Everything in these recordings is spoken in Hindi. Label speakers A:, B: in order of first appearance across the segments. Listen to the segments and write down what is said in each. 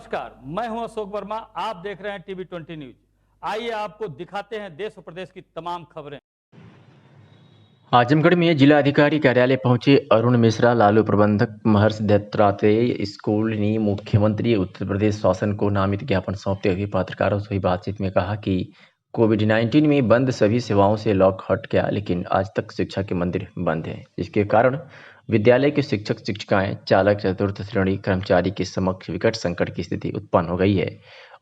A: नमस्कार, मैं हूं अशोक वर्मा। आप देख रहे हैं टीवी 20 न्यूज। आइए आपको दिखाते हैं देश और प्रदेश की तमाम खबरें।
B: आजमगढ़ में जिला अधिकारी कार्यालय पहुंचे अरुण मिश्रा। लालू प्रबंधक महर्ष दत्तात्रेय स्कूल ने मुख्यमंत्री उत्तर प्रदेश शासन को नामित ज्ञापन सौंपते हुए पत्रकारों से हुई बातचीत में कहा कि कोविड-19 में बंद सभी सेवाओं से लॉक हट गया, लेकिन आज तक शिक्षा के मंदिर बंद हैं। इसके कारण विद्यालय के शिक्षक शिक्षिकाएं, चालक, चतुर्थ श्रेणी कर्मचारी के समक्ष विकट संकट की स्थिति उत्पन्न हो गई है।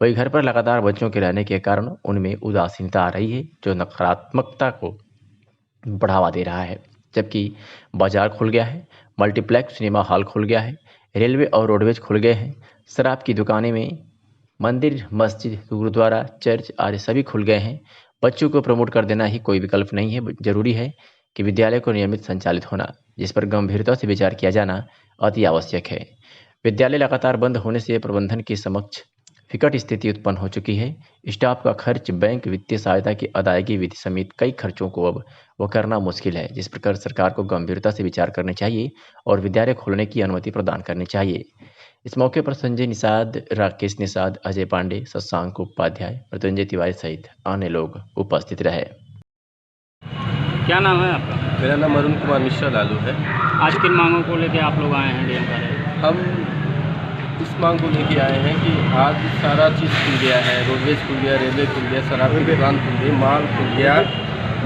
B: वही घर पर लगातार बच्चों के रहने के कारण उनमें उदासीनता आ रही है, जो नकारात्मकता को बढ़ावा दे रहा है। जबकि बाजार खुल गया है, मल्टीप्लेक्स सिनेमा हॉल खुल गया है, रेलवे और रोडवेज खुल गए हैं, शराब की दुकानें में, मंदिर, मस्जिद, गुरुद्वारा, चर्च आदि सभी खुल गए हैं। बच्चों को प्रमोट कर देना ही कोई विकल्प नहीं है। जरूरी है कि विद्यालय को नियमित संचालित होना, जिस पर गंभीरता से विचार किया जाना अति आवश्यक है। विद्यालय लगातार बंद होने से प्रबंधन के समक्ष विकट स्थिति उत्पन्न हो चुकी है। स्टाफ का खर्च, बैंक वित्तीय सहायता की अदायगी विधि समेत कई खर्चों को अब वो करना मुश्किल है, जिस प्रकार सरकार को गंभीरता से विचार करने चाहिए और विद्यालय खोलने की अनुमति प्रदान करनी चाहिए। इस मौके पर संजय निषाद, राकेश निषाद, अजय पांडे, शशांक उपाध्याय, मृत्युंजय तिवारी सहित अन्य लोग उपस्थित रहे।
A: क्या नाम है आपका?
C: मेरा नाम अरुण कुमार मिश्रा लालू है।
A: आज किन मांगों को लेकर आप लोग आए हैं डीएम कार्यालय?
C: हम इस मांग को लेके आए हैं कि आज सारा चीज़ खुल गया है, रोडवेज खुल गया, रेलवे खुल गया, शराब की दुकान खुल गई, मॉल खुल गया,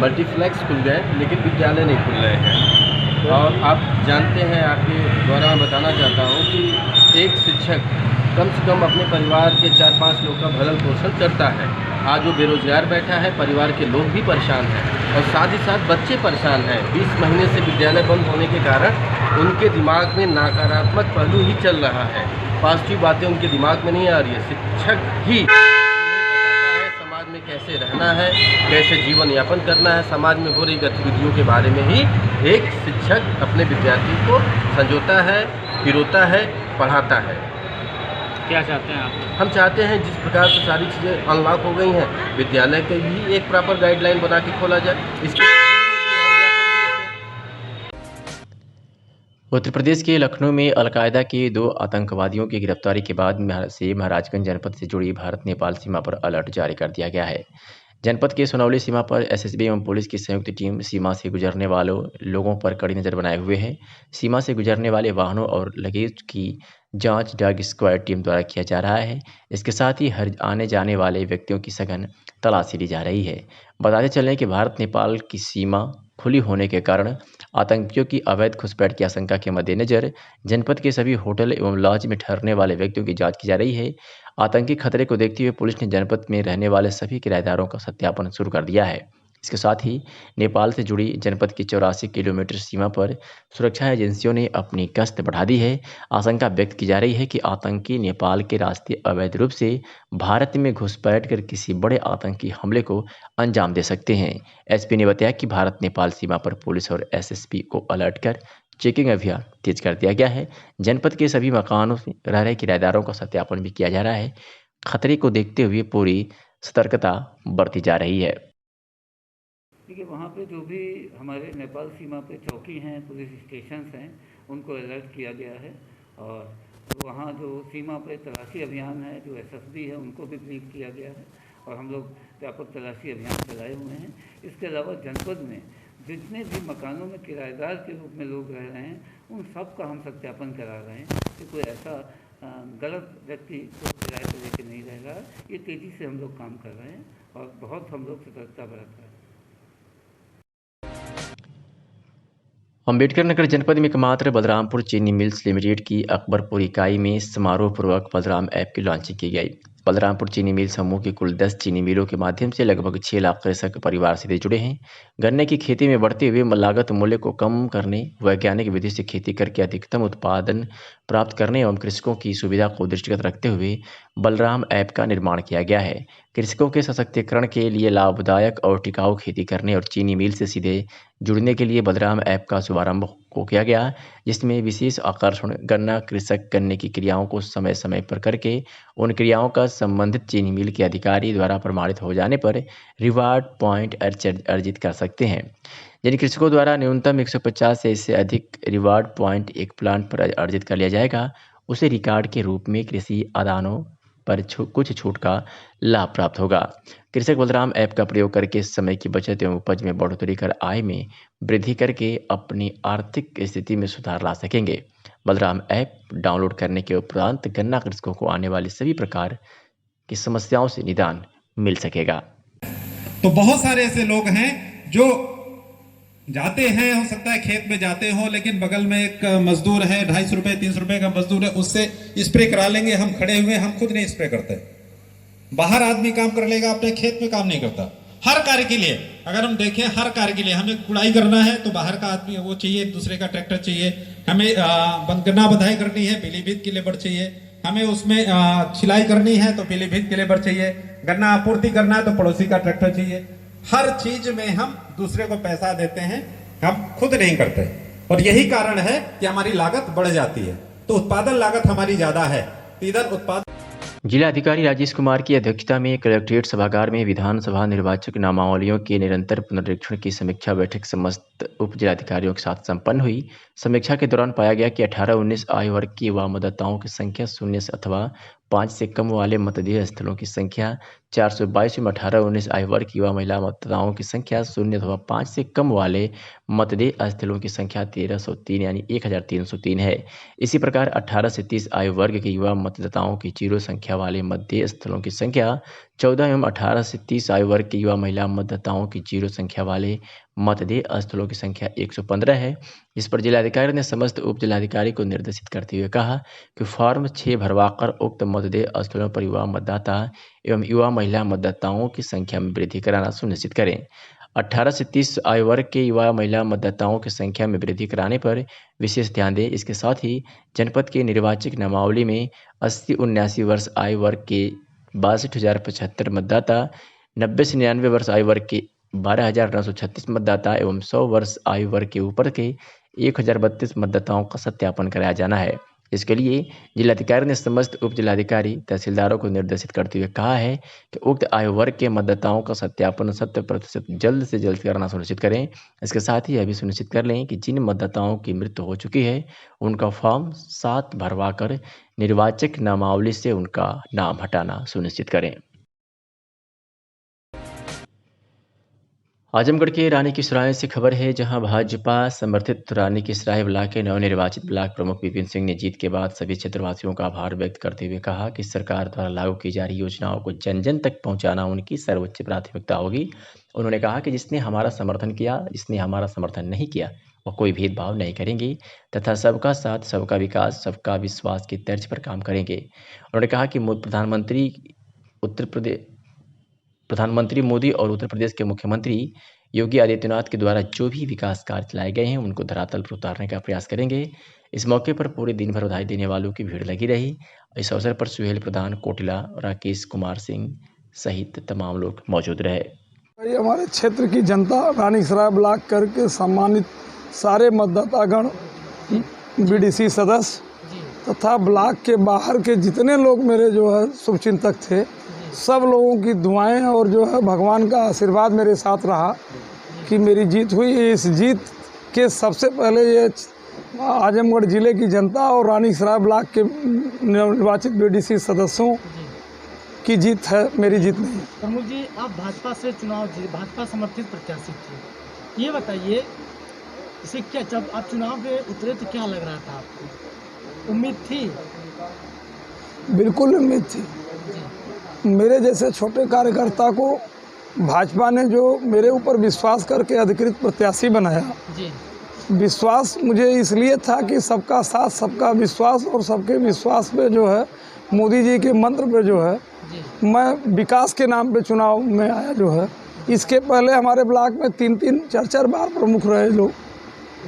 C: मल्टीप्लेक्स खुल गए, लेकिन विद्यालय नहीं खुल रहे हैं। और आप जानते हैं, आपके द्वारा मैं बताना चाहता हूँ कि एक शिक्षक कम से कम अपने परिवार के 4-5 लोग का भरण पोषण करता है। आज वो बेरोजगार बैठा है, परिवार के लोग भी परेशान हैं और साथ ही साथ बच्चे परेशान हैं। 20 महीने से विद्यालय बंद होने के कारण उनके दिमाग में नकारात्मक पहलू ही चल रहा है, पॉजिटिव बातें उनके दिमाग में नहीं आ रही है। शिक्षक ही बताता है समाज में कैसे रहना है, कैसे जीवन यापन करना है, समाज में हो रही गतिविधियों के बारे में ही एक शिक्षक अपने विद्यार्थी को संजोता है, पिरोता है, पढ़ाता है।
A: क्या चाहते हैं आप?
C: हम चाहते हैं जिस प्रकार से सारी चीज़ें अनलॉक हो गई हैं, विद्यालय के भी एक प्रॉपर गाइडलाइन बना के खोला जाए। इसके
B: उत्तर प्रदेश के लखनऊ में अलकायदा के 2 आतंकवादियों की गिरफ्तारी के बाद महाराजगंज जनपद से जुड़ी भारत नेपाल सीमा पर अलर्ट जारी कर दिया गया है। जनपद के सोनौली सीमा पर एसएसबी एवं पुलिस की संयुक्त टीम सीमा से गुजरने वालों लोगों पर कड़ी नज़र बनाए हुए है। सीमा से गुजरने वाले वाहनों और लगेज की जांच डॉग स्क्वाड टीम द्वारा किया जा रहा है। इसके साथ ही हर आने जाने वाले व्यक्तियों की सघन तलाशी ली जा रही है। बताते चलें कि भारत नेपाल की सीमा खुली होने के कारण आतंकियों की अवैध घुसपैठ की आशंका के मद्देनज़र जनपद के सभी होटल एवं लॉज में ठहरने वाले व्यक्तियों की जांच की जा रही है। आतंकी खतरे को देखते हुए पुलिस ने जनपद में रहने वाले सभी किराएदारों का सत्यापन शुरू कर दिया है। इसके साथ ही नेपाल से जुड़ी जनपद की 84 किलोमीटर सीमा पर सुरक्षा एजेंसियों ने अपनी गश्त बढ़ा दी है। आशंका व्यक्त की जा रही है कि आतंकी नेपाल के रास्ते अवैध रूप से भारत में घुसपैठ कर किसी बड़े आतंकी हमले को अंजाम दे सकते हैं। एसपी ने बताया कि भारत नेपाल सीमा पर पुलिस और एसएसपी को अलर्ट कर चेकिंग अभियान तेज कर दिया गया है। जनपद के सभी मकानों में रह रहे किराएदारों का सत्यापन भी किया जा रहा है। खतरे को देखते हुए पूरी सतर्कता बरती जा रही है।
D: देखिए, वहाँ पे जो भी हमारे नेपाल सीमा पे चौकी हैं, पुलिस स्टेशंस हैं, उनको अलर्ट किया गया है। और वहाँ जो सीमा पे तलाशी अभियान है, जो एसएसबी है, उनको भी ब्रीफ किया गया है और हम लोग व्यापक तलाशी अभियान चलाए हुए हैं। इसके अलावा जनपद में जितने भी मकानों में किराएदार के रूप में लोग रह रहे हैं, उन सब का हम सत्यापन करा रहे हैं कि कोई ऐसा गलत व्यक्ति को किराए पर लेके नहीं रह रहा। ये तेज़ी से हम लोग काम कर रहे हैं और बहुत हम लोग सतर्कता बरत रहे हैं।
B: अम्बेडकर नगर जनपद में एकमात्र बलरामपुर चीनी मिल्स लिमिटेड की अकबरपुर इकाई में समारोहपूर्वक बलराम ऐप की लॉन्चिंग की गई। बलरामपुर चीनी मिल समूह की कुल 10 चीनी मिलों के माध्यम से लगभग 6 लाख कृषक परिवार सीधे जुड़े हैं। गन्ने की खेती में बढ़ते हुए लागत मूल्य को कम करने, वैज्ञानिक विधि से खेती करके अधिकतम उत्पादन प्राप्त करने एवं कृषकों की सुविधा को दृष्टिगत रखते हुए बलराम ऐप का निर्माण किया गया है। कृषकों के सशक्तिकरण के लिए लाभदायक और टिकाऊ खेती करने और चीनी मिल से सीधे जुड़ने के लिए बलराम ऐप का शुभारंभ को किया गया, जिसमें विशेष आकर्षण गन्ना कृषक गन्ने की क्रियाओं को समय समय पर करके उन क्रियाओं का संबंधित चीनी मिल के अधिकारी द्वारा प्रमाणित हो जाने पर रिवार्ड पॉइंट अर्जित कर सकते हैं। जिन कृषकों द्वारा न्यूनतम 150 से इससे अधिक रिवार्ड पॉइंट एक प्लांट पर अर्जित कर लिया जाएगा, उसे रिकॉर्ड के रूप में कृषि आदानों पर कुछ छूट का लाभ प्राप्त होगा। कृषक बलराम ऐप का प्रयोग करके समय की बचत एवं उपज में बढ़ोतरी कर आय में वृद्धि करके अपनी आर्थिक स्थिति में सुधार ला सकेंगे। बलराम ऐप डाउनलोड करने के उपरांत गन्ना कृषकों को आने वाली सभी प्रकार की समस्याओं से निदान मिल सकेगा।
E: तो बहुत सारे ऐसे लोग हैं जो जाते हैं, हो सकता है खेत में जाते हो, लेकिन बगल में एक मजदूर है, 250 रुपए 300 रुपए का मजदूर है, उससे स्प्रे करा लेंगे। हम खड़े हुए, हम खुद नहीं स्प्रे करते। बाहर आदमी काम कर लेगा, अपने खेत में काम नहीं करता। हर कार्य के लिए अगर हम देखें, हर कार्य के लिए हमें गुड़ाई करना है तो बाहर का आदमी वो चाहिए, दूसरे का ट्रैक्टर चाहिए। हमें गन्ना बधाई करनी है, पीलीभीत की लेबर चाहिए। हमें उसमें छिलाई करनी है तो पीलीभीत की लेबर चाहिए। गन्ना आपूर्ति करना है तो पड़ोसी का ट्रैक्टर चाहिए। हर चीज में हम दूसरे को पैसा देते हैं, हम खुद नहीं करते। और यही कारण है कि हमारी लागत बढ़ जाती है। तो उत्पादन लागत हमारी ज्यादा है, इधर उत्पादन।
B: जिला अधिकारी राजेश कुमार की अध्यक्षता में कलेक्ट्रेट सभागार में विधानसभा निर्वाचक नामावलियों के निरंतर पुनरीक्षण की समीक्षा बैठक समस्त उप जिलाधिकारियों के साथ संपन्न हुई। समीक्षा के दौरान पाया गया कि 18-19 आयु वर्ग के युवा मतदाताओं की संख्या 0 अथवा 5 से कम वाले मतदेय स्थलों की संख्या 422 में 18-19 आयु वर्ग की युवा महिला मतदाताओं की संख्या 0 अथवा 5 से कम वाले मतदेय स्थलों की संख्या 1303 यानी 1303 है। इसी प्रकार 18 से 30 आयु वर्ग के युवा मतदाताओं की 0 संख्या वाले मतदेय स्थलों की संख्या 14 एवं 18 से 30 आयु वर्ग की युवा महिला मतदाताओं की 0 संख्या वाले मतदेय स्थलों की संख्या 115 है। इस पर जिलाधिकारी ने समस्त उप जिलाधिकारी को निर्देशित करते हुए कहा कि फॉर्म 6 भरवाकर उक्त मतदेय स्थलों पर युवा मतदाता एवं युवा महिला मतदाताओं की संख्या में वृद्धि कराना सुनिश्चित करें। 18 से 30 आयु वर्ग के युवा महिला मतदाताओं की संख्या में वृद्धि कराने पर विशेष ध्यान दें। इसके साथ ही जनपद के निर्वाचक नामावली में 80-79 वर्ष आयु वर्ग के 62,075 मतदाता, 90 से 99 वर्ष आयु वर्ग के 12,936 मतदाता एवं 100 वर्ष आयु वर्ग के ऊपर के 1,032 मतदाताओं का सत्यापन कराया जाना है। इसके लिए जिलाधिकारी ने समस्त उप जिलाधिकारी तहसीलदारों को निर्देशित करते हुए कहा है कि उक्त आयु वर्ग के मतदाताओं का सत्यापन 100% जल्द से जल्द करना सुनिश्चित करें। इसके साथ ही यह भी सुनिश्चित कर लें कि जिन मतदाताओं की मृत्यु हो चुकी है उनका फॉर्म 7 भरवाकर निर्वाचक नामावली से उनका नाम हटाना सुनिश्चित करें। आजमगढ़ के रानी की सराय से खबर है, जहां भाजपा समर्थित रानी की सराय ब्लॉक के नवनिर्वाचित ब्लॉक प्रमुख विपिन सिंह ने जीत के बाद सभी क्षेत्रवासियों का आभार व्यक्त करते हुए कहा कि सरकार द्वारा लागू की जा रही योजनाओं को जन जन तक पहुंचाना उनकी सर्वोच्च प्राथमिकता होगी। उन्होंने कहा कि जिसने हमारा समर्थन किया, जिसने हमारा समर्थन नहीं किया, वह कोई भेदभाव नहीं करेंगे तथा सबका साथ, सबका विकास, सबका विश्वास की तर्ज पर काम करेंगे। उन्होंने कहा कि प्रधानमंत्री मोदी और उत्तर प्रदेश के मुख्यमंत्री योगी आदित्यनाथ के द्वारा जो भी विकास कार्य चलाए गए हैं उनको धरातल पर उतारने का प्रयास करेंगे। इस मौके पर पूरे दिन भर बधाई देने वालों की भीड़ लगी रही। इस अवसर पर सुहेल प्रधान, कोटिला, राकेश कुमार सिंह सहित तमाम लोग मौजूद रहे।
F: हमारे क्षेत्र की जनता, रानीसराय ब्लॉक करके सम्मानित सारे मतदातागण, बीडीसी सदस्य तथा ब्लॉक के बाहर के जितने लोग मेरे जो है शुभचिंतक थे, सब लोगों की दुआएं और जो है भगवान का आशीर्वाद मेरे साथ रहा कि मेरी जीत हुई। इस जीत के सबसे पहले ये आजमगढ़ ज़िले की जनता और रानीसराय ब्लॉक के निर्वाचित बीडीसी सदस्यों की जीत है, मेरी जीत नहीं।
G: प्रमुख जी, आप भाजपा से चुनाव जीते, भाजपा समर्थित प्रत्याशी थे, ये बताइए इसे क्या, जब आप चुनाव में उतरे तो क्या लग रहा था आपको? उम्मीद थी?
F: बिल्कुल उम्मीद थी। मेरे जैसे छोटे कार्यकर्ता को भाजपा ने जो मेरे ऊपर विश्वास करके अधिकृत प्रत्याशी बनाया, विश्वास मुझे इसलिए था कि सबका साथ, सबका विश्वास, और सबके विश्वास पे जो है मोदी जी के मंत्र पे जो है मैं विकास के नाम पे चुनाव में आया जो है। इसके पहले हमारे ब्लॉक में 3-3, 4-4 बार प्रमुख रहे लोग,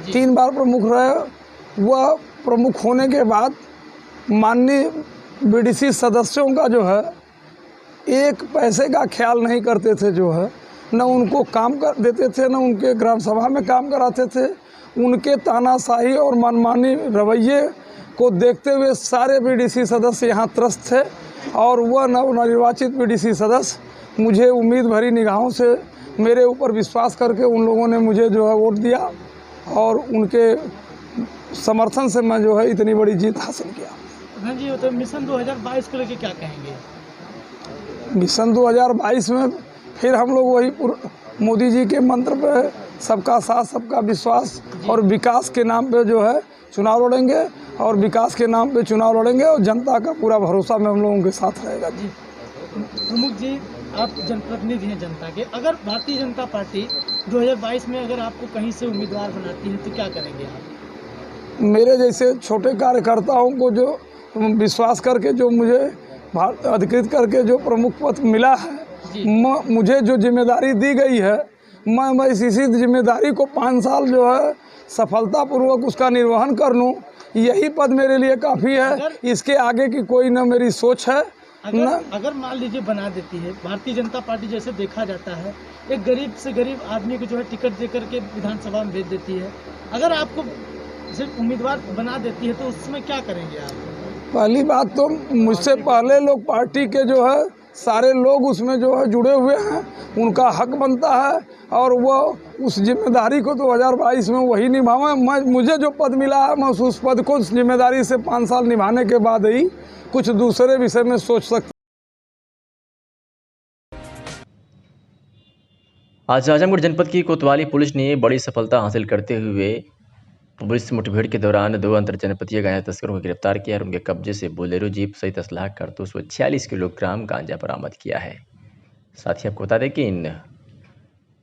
F: 3 बार प्रमुख रहे। वह प्रमुख होने के बाद माननीय बीडीसी सदस्यों का जो है एक पैसे का ख्याल नहीं करते थे, जो है न उनको काम कर देते थे, न उनके ग्राम सभा में काम कराते थे। उनके तानाशाही और मनमानी रवैये को देखते हुए सारे बीडीसी सदस्य यहाँ त्रस्त थे और वह नवनिर्वाचित बीडीसी सदस्य मुझे उम्मीद भरी निगाहों से मेरे ऊपर विश्वास करके उन लोगों ने मुझे जो है वोट दिया और उनके समर्थन से मैं जो है इतनी बड़ी जीत हासिल किया।
G: प्रधान जी, तो मिशन 2022 को लेके क्या कहेंगे?
F: मिशन 2022 में फिर हम लोग वही मोदी जी के मंत्र पे सबका साथ सबका विश्वास और विकास के नाम पे जो है चुनाव लड़ेंगे और विकास के नाम पे चुनाव लड़ेंगे और जनता का पूरा भरोसा में हम लोगों के साथ रहेगा जी।
G: प्रमुख जी, आप जनप्रतिनिधि हैं जनता के, अगर भारतीय जनता पार्टी 2022 में अगर आपको कहीं से उम्मीदवार बनाती है तो क्या करेंगे आप?
F: मेरे जैसे छोटे कार्यकर्ताओं को जो विश्वास करके जो मुझे अधिकृत करके जो प्रमुख पद मिला है, मुझे जो जिम्मेदारी दी गई है, मैं इसी जिम्मेदारी को 5 साल जो है सफलतापूर्वक उसका निर्वहन कर लूँ, यही पद मेरे लिए काफ़ी है। इसके आगे की कोई न मेरी सोच है।
G: अगर मान लीजिए बना देती है भारतीय जनता पार्टी, जैसे देखा जाता है एक गरीब से गरीब आदमी को जो है टिकट दे करके विधानसभा में भेज देती है, अगर आपको सिर्फ उम्मीदवार बना देती है तो उसमें क्या करेंगे आप?
F: पहली बात तो मुझसे पहले लोग पार्टी के जो है सारे लोग उसमें जो है जुड़े हुए हैं, उनका हक बनता है और वो उस जिम्मेदारी को 2022 में वही निभावें। मुझे जो पद मिला है मैं उस पद को उस जिम्मेदारी से 5 साल निभाने के बाद ही कुछ दूसरे विषय में सोच सकते।
B: आज आजमगढ़ जनपद की कोतवाली पुलिस ने बड़ी सफलता हासिल करते हुए पुलिस मुठभेड़ के दौरान 2 अंतर जनपदीय गांजा तस्करों को गिरफ्तार किया और उनके कब्जे से बोलेरो जीप सहित असलाह कारतूस व 46 किलोग्राम गांजा बरामद किया है। साथ ही आपको बता दें कि इन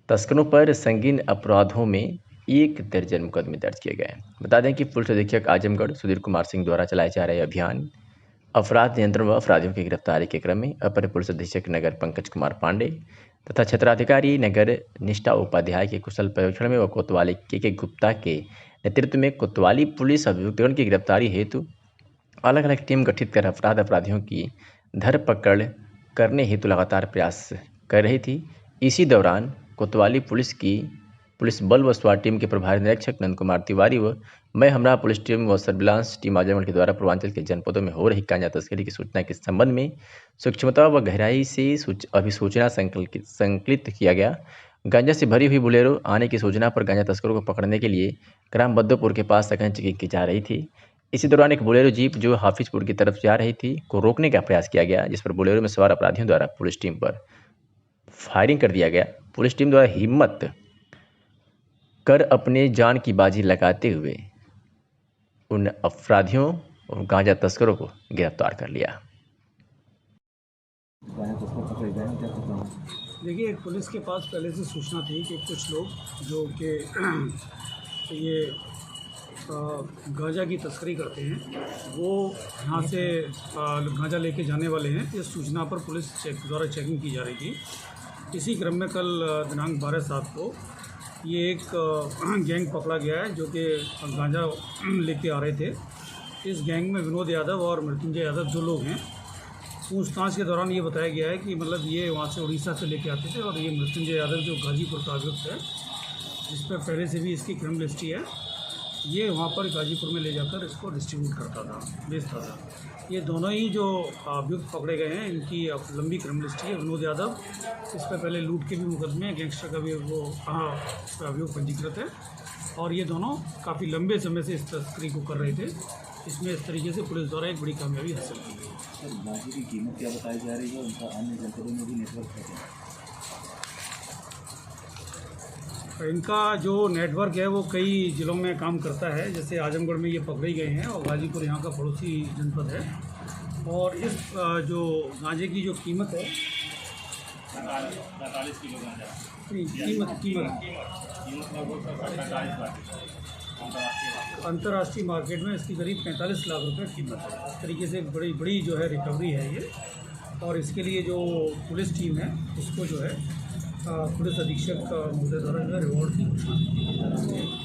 B: तस्करों पर संगीन अपराधों में 1 दर्जन मुकदमे दर्ज किए गए। बता दें कि पुलिस अधीक्षक आजमगढ़ सुधीर कुमार सिंह द्वारा चलाए जा रहे अभियान अपराध नियंत्रण व अपराधियों की गिरफ्तारी के क्रम में अपर पुलिस अधीक्षक नगर पंकज कुमार पांडे तथा क्षेत्राधिकारी नगर निष्ठा उपाध्याय के कुशल पर्यवेक्षण में व कोतवाली के गुप्ता के नेतृत्व में कोतवाली पुलिस अभियुक्तगण की गिरफ्तारी हेतु अलग अलग टीम गठित कर अपराधियों की धरपकड़ करने हेतु लगातार प्रयास कर रही थी। इसी दौरान कोतवाली पुलिस बल व स्वाट टीम के प्रभारी निरीक्षक नंद कुमार तिवारी व मैं हमरा पुलिस टीम व सर्विलांस टीम आजमगढ़ के द्वारा पूर्वांचल के जनपदों में हो रही गांजा तस्करी की सूचना के संबंध में सूक्ष्मता व गहराई से अभिसूचना संकलित किया गया। गांजा से भरी हुई बोलेरो आने की सूचना पर गांजा तस्करों को पकड़ने के लिए ग्राम बद्दोपुर के पास सघन चेकिंग की जा रही थी। इसी दौरान एक बोलेरो जीप जो हाफिजपुर की तरफ जा रही थी को रोकने का प्रयास किया गया, जिस पर बोलेरो में सवार अपराधियों द्वारा पुलिस टीम पर फायरिंग कर दिया गया। पुलिस टीम द्वारा हिम्मत कर अपने जान की बाजी लगाते हुए उन अपराधियों और गांजा तस्करों को गिरफ्तार कर लिया।
H: देखिए, पुलिस के पास पहले से सूचना थी कि कुछ लोग जो कि ये गांजा की तस्करी करते हैं वो यहाँ से गांजा लेके जाने वाले हैं। इस सूचना पर पुलिस द्वारा चेकिंग की जा रही थी। इसी क्रम में कल दिनांक 12/7 को ये एक गैंग पकड़ा गया है जो कि गांजा लेके आ रहे थे। इस गैंग में विनोद यादव और मृत्युंजय यादव 2 लोग हैं। पूछताछ के दौरान ये बताया गया है कि मतलब ये वहाँ से उड़ीसा से लेके आते थे और ये मृत्युंजय यादव जो गाजीपुर का अभियुक्त है, जिस पर पहले से भी इसकी क्रिमिनल हिस्ट्री है, ये वहाँ पर गाजीपुर में ले जाकर इसको डिस्ट्रीब्यूट करता था, बेचता था। ये दोनों ही जो अभियुक्त पकड़े गए हैं इनकी लंबी क्रिमिनल हिस्ट्री है। विनोद यादव, इस पर पहले लूट के भी मुकदमे, गैंगस्टर का भी वो अभियोग पंजीकृत है और ये दोनों काफ़ी लंबे समय से इस तस्करी को कर रहे थे। इसमें इस तरीके से पुलिस द्वारा एक बड़ी कामयाबी हासिल की गई।
I: गांजे की कीमत क्या बताई जा रही है, उनका अन्य जनपदों में भी नेटवर्क है?
H: इनका जो नेटवर्क है वो कई ज़िलों में काम करता है। जैसे आजमगढ़ में ये पकड़े गए हैं और गाजीपुर यहाँ का पड़ोसी जनपद है। और इस जो गांजे की जो कीमत है
I: 45 किलो गांजा
H: अंतर्राष्ट्रीय मार्केट में इसकी करीब 45 लाख रुपए कीमत है। इस तरीके से बड़ी जो है रिकवरी है ये। और इसके लिए जो पुलिस टीम है उसको जो है पुलिस अधीक्षक महोदय द्वारा जो है रिवॉर्ड की घोषणा की।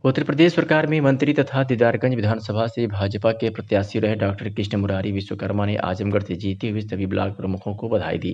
B: उत्तर प्रदेश सरकार में मंत्री तथा दीदारगंज विधानसभा से भाजपा के प्रत्याशी रहे डॉक्टर कृष्ण मुरारी विश्वकर्मा ने आजमगढ़ से जीते हुए सभी ब्लॉक प्रमुखों को बधाई दी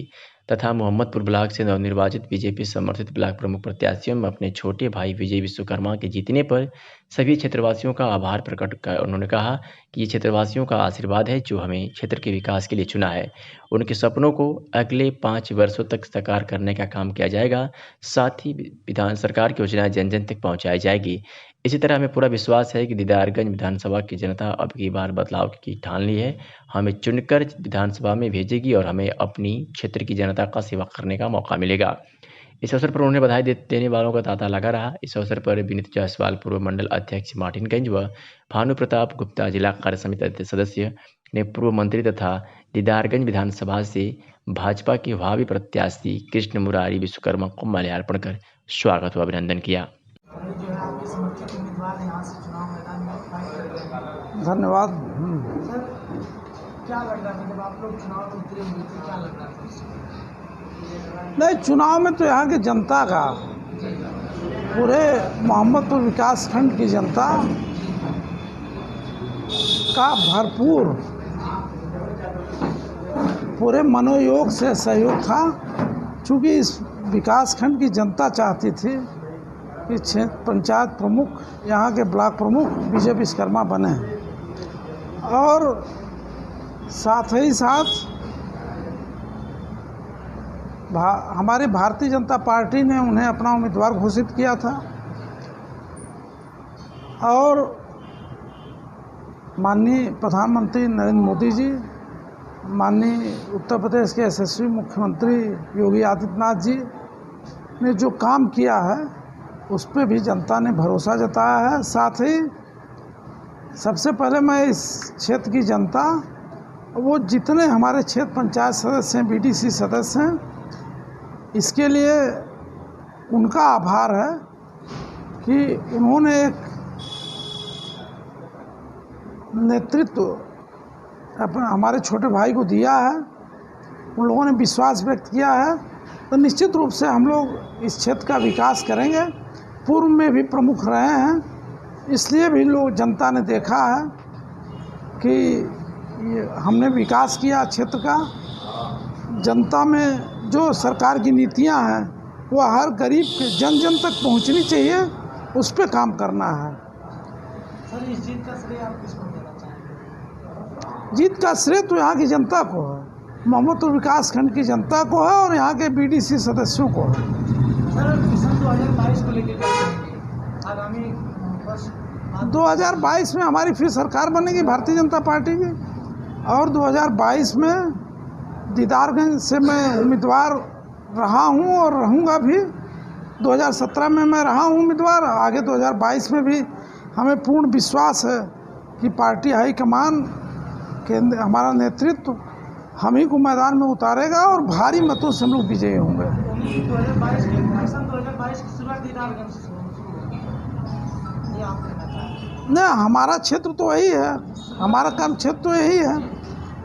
B: तथा मोहम्मदपुर ब्लॉक से नवनिर्वाचित बीजेपी समर्थित ब्लॉक प्रमुख प्रत्याशियों में अपने छोटे भाई विजय विश्वकर्मा के जीतने पर सभी क्षेत्रवासियों का आभार प्रकट कर उन्होंने कहा कि ये क्षेत्रवासियों का आशीर्वाद है जो हमें क्षेत्र के विकास के लिए चुना है। उनके सपनों को अगले 5 वर्षों तक साकार करने का काम किया जाएगा। साथ ही विधान सरकार की योजनाएं जन जन तक पहुंचाई जाएगी। इसी तरह हमें पूरा विश्वास है कि दीदारगंज विधानसभा की जनता अब की बार बदलाव की ठान ली है, हमें चुनकर विधानसभा में भेजेगी और हमें अपनी क्षेत्र की जनता का सेवा करने का मौका मिलेगा। इस अवसर पर उन्होंने बधाई देने वालों का तांता लगा रहा। इस अवसर पर विनीत जायसवाल पूर्व मंडल अध्यक्ष मार्टिनगंज व भानु प्रताप गुप्ता जिला कार्य समिति सदस्य ने पूर्व मंत्री तथा दीदारगंज विधानसभा से भाजपा के भावी प्रत्याशी कृष्ण मुरारी विश्वकर्मा को माल्यार्पण कर स्वागत व अभिनंदन किया।
F: धन्यवाद।
G: क्या लग रहा है जब आप लोग चुनाव में उतरे हुए थे, क्या लग रहा था?
F: नहीं, चुनाव में तो यहाँ की जनता का, पूरे मोहम्मदपुर विकास खंड की जनता का भरपूर पूरे मनोयोग से सहयोग था। चूँकि इस विकास खंड की जनता चाहती थी कि पंचायत प्रमुख, यहाँ के ब्लॉक प्रमुख विजय विश्वकर्मा बने और साथ ही साथ हमारी भारतीय जनता पार्टी ने उन्हें अपना उम्मीदवार घोषित किया था और माननीय प्रधानमंत्री नरेंद्र मोदी जी, माननीय उत्तर प्रदेश के यशस्वी मुख्यमंत्री योगी आदित्यनाथ जी ने जो काम किया है उस पर भी जनता ने भरोसा जताया है। साथ ही सबसे पहले मैं इस क्षेत्र की जनता, वो जितने हमारे क्षेत्र पंचायत सदस्य हैं, बीडीसी सदस्य हैं, इसके लिए उनका आभार है कि उन्होंने एक नेतृत्व अपने हमारे छोटे भाई को दिया है, उन लोगों ने विश्वास व्यक्त किया है, तो निश्चित रूप से हम लोग इस क्षेत्र का विकास करेंगे। पूर्व में भी प्रमुख रहे हैं, इसलिए भी लोग जनता ने देखा है कि हमने विकास किया क्षेत्र का। जनता में जो सरकार की नीतियां हैं वो हर गरीब के जन जन तक पहुंचनी चाहिए, उस पे काम करना है।
G: सर, इस जीत का श्रेय आप किसको देना चाहेंगे?
F: जीत का श्रेय तो यहाँ की जनता को है, मोहम्मदपुर विकास खंड की जनता को है और यहाँ के बीडीसी सदस्यों को है।
G: सर, मिशन 2022 को लेकर क्या कहेंगे? आगामी वर्ष
F: 2022 में हमारी फिर सरकार बनेगी भारतीय जनता पार्टी की और 2022 में दीदारगंज से मैं उम्मीदवार रहा हूं और रहूंगा भी। 2017 में मैं रहा हूं उम्मीदवार, आगे 2022 में भी हमें पूर्ण विश्वास है कि पार्टी हाईकमान केंद्र, हमारा नेतृत्व हम ही को मैदान में उतारेगा और भारी मतों से हम लोग विजयी होंगे।
G: 2022 की शुरुआत दीदारगंज से शुरू होगी, ये आप कहना चाहेंगे?
F: नहीं, हमारा क्षेत्र तो वही है, हमारा काम क्षेत्र तो यही है,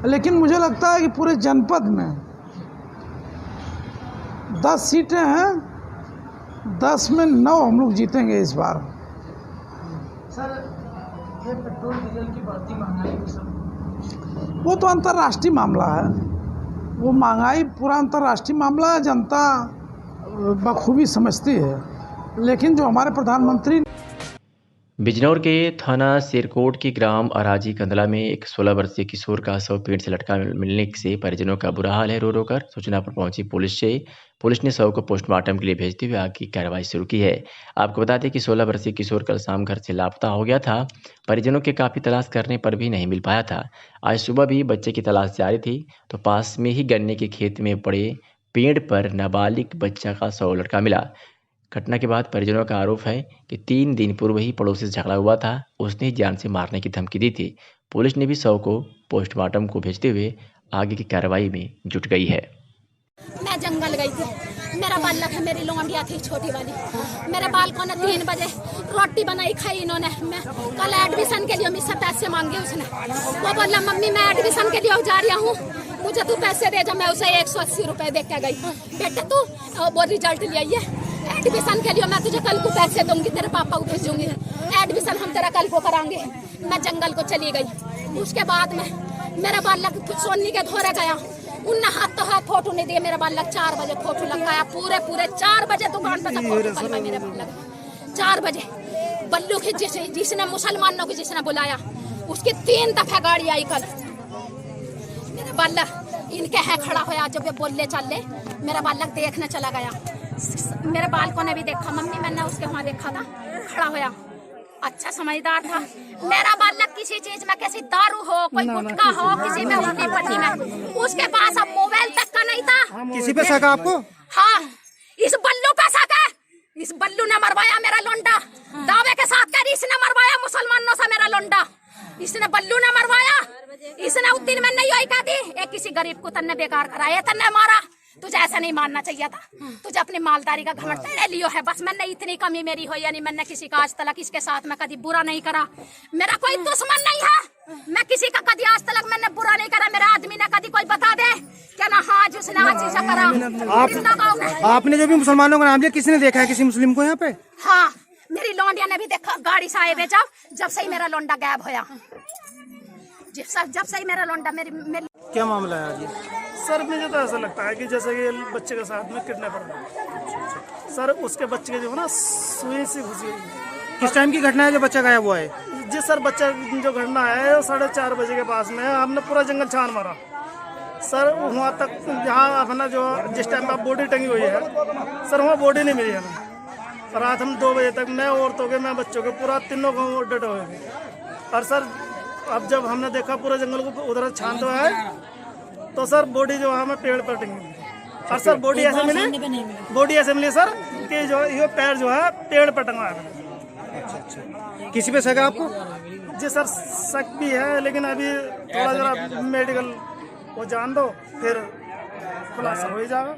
F: लेकिन मुझे लगता है कि पूरे जनपद में 10 सीटें हैं, 10 में 9 हम लोग जीतेंगे इस बार।
G: सर, ये पेट्रोल डीजल की बढ़ती महंगाई की सब,
F: वो तो अंतर्राष्ट्रीय मामला है, वो महंगाई पूरा अंतर्राष्ट्रीय मामला है, जनता बखूबी समझती है, लेकिन जो हमारे प्रधानमंत्री।
B: बिजनौर के थाना शेरकोट के ग्राम अराजी कंदला में एक 16 वर्षीय किशोर का शव पेड़ से लटका मिलने से परिजनों का बुरा हाल है। रो रो कर सूचना पर पहुंची पुलिस ने शव को पोस्टमार्टम के लिए भेजते हुए आगे की कार्रवाई शुरू की है। आपको बता दें कि 16 वर्षीय किशोर कल शाम घर से लापता हो गया था। परिजनों के काफ़ी तलाश करने पर भी नहीं मिल पाया था। आज सुबह भी बच्चे की तलाश जारी थी तो पास में ही गन्ने के खेत में पड़े पेड़ पर नाबालिग बच्चा का शव लटका मिला। घटना के बाद परिजनों का आरोप है कि 3 दिन पूर्व ही पड़ोसी से झगड़ा हुआ था, उसने जान से मारने की धमकी दी थी। पुलिस ने भी शव को पोस्टमार्टम को भेजते हुए आगे की कार्रवाई में जुट गई है।
J: मैं जंगल गई थी, मेरा बालक है, मेरी लौंडिया थी छोटी वाली, मेरे बालकों ने 3 बजे रोटी बनाई खाई इन्होंने। मैं कल एडमिशन के लिए मुझसे पैसे मांगे उसने, वो बोला मम्मी मैं एडमिशन के लिए जा रही हूँ, मुझे तू पैसे दे। जब मैं उसे 180 रुपए दे के गई, बेटे तू वो रिजल्ट ले आइए एडमिशन के लिए, मैं तुझे कल को पैसे दूंगी, तेरे पापा को भेजूंगी, एडमिशन हम तेरा कल को कराएंगे। मैं जंगल को चली गई। उसके बाद में मेरा बालक सोनी के धोरे गया, उन्हें हाथ तो हाथ फोटो नहीं दिए। मेरा बालक 4 बजे फोटो लगाया, पूरे 4 बजे दुकान पे सब फोटो करवाए मेरे बालक 4 बजे। बल्लू की जिसने मुसलमानों की जिसने बुलाया उसकी 3 दफा गाड़ी आई कल। मेरा बालक इनके है खड़ा होया, जब ये बोलने चले मेरा बालक देखने चला गया। मेरे बालकों ने भी देखा, मम्मी मैंने उसके वहाँ देखा था खड़ा होया, अच्छा समझदार था। मेरा बालक किसी चीज में, किसी दारू हो, कोई गुटखा हो, किसी में उल्टी पट्टी में, उसके पास अब मोबाइल तक का नहीं था।
K: किसी पे शक है आपको?
J: हाँ, इस बल्लू पे शक है। इस बल्लू ने मरवाया मेरा लोंडा, दावे के साथ कह रही इसने मरवाया मुसलमानों से मेरा लोंडा। इसने बल्लू ने मरवाया, इसने उस दिन में नहीं आई कह दी, एक किसी गरीब को तन्ने बेकार कराया, तन्ने मारा। तुझे ऐसा नहीं मानना चाहिए था, तुझे अपनी मालदारी का घमंड तेरे लियो है बस। मैंने इतनी कमी मेरी हो, यानी मैंने किसी का आज तक इसके साथ में कभी बुरा नहीं करा। मेरा कोई दुश्मन नहीं है, मैं किसी का कभी आज तक मैंने बुरा नहीं करा। मेरे आदमी ने कभी कोई बता दे क्या ना, हाँ जिसने आज ऐसा करा।
K: आपने जो भी मुसलमानों का नाम लिया, किसी ने देखा है किसी मुस्लिम को यहाँ पे?
J: हाँ, मेरी लौंडिया ने भी देखा, गाड़ी से आए बेचा जब से ही मेरा लौंडा गायब होया, जब से ही मेरा लौंडा मेरी
K: क्या मामला है आज?
L: सर मुझे तो ऐसा लगता है कि जैसे कि बच्चे के साथ में किडनैपर सर, उसके बच्चे के जो है ना सुई से घुसी।
K: किस टाइम की घटना है जो बच्चा गायब हुआ है?
L: जी सर, बच्चा जो घटना है 4:30 बजे के पास में, हमने पूरा जंगल छान मारा सर, वहाँ तक जहाँ अपना जो जिस टाइम पर बॉडी टंगी हुई है सर, वहाँ बॉडी नहीं मिली हमें। रात हम 2 बजे तक मैं औरतों के, मैं बच्चों के, पूरा तीनों गाँव डटे हुए थे। और सर अब जब हमने देखा पूरे जंगल को उधर छानते हुए, तो सर बॉडी जो है हमें पेड़ पर टंगी। और सर बॉडी ऐसे मिली सर कि जो ये पैर जो है पेड़ पर टंगा है।
K: किसी पे शक है आपको?
L: जी सर, शक भी है, लेकिन अभी थोड़ा जरा मेडिकल वो जान दो, फिर खुलासा हो ही जाएगा।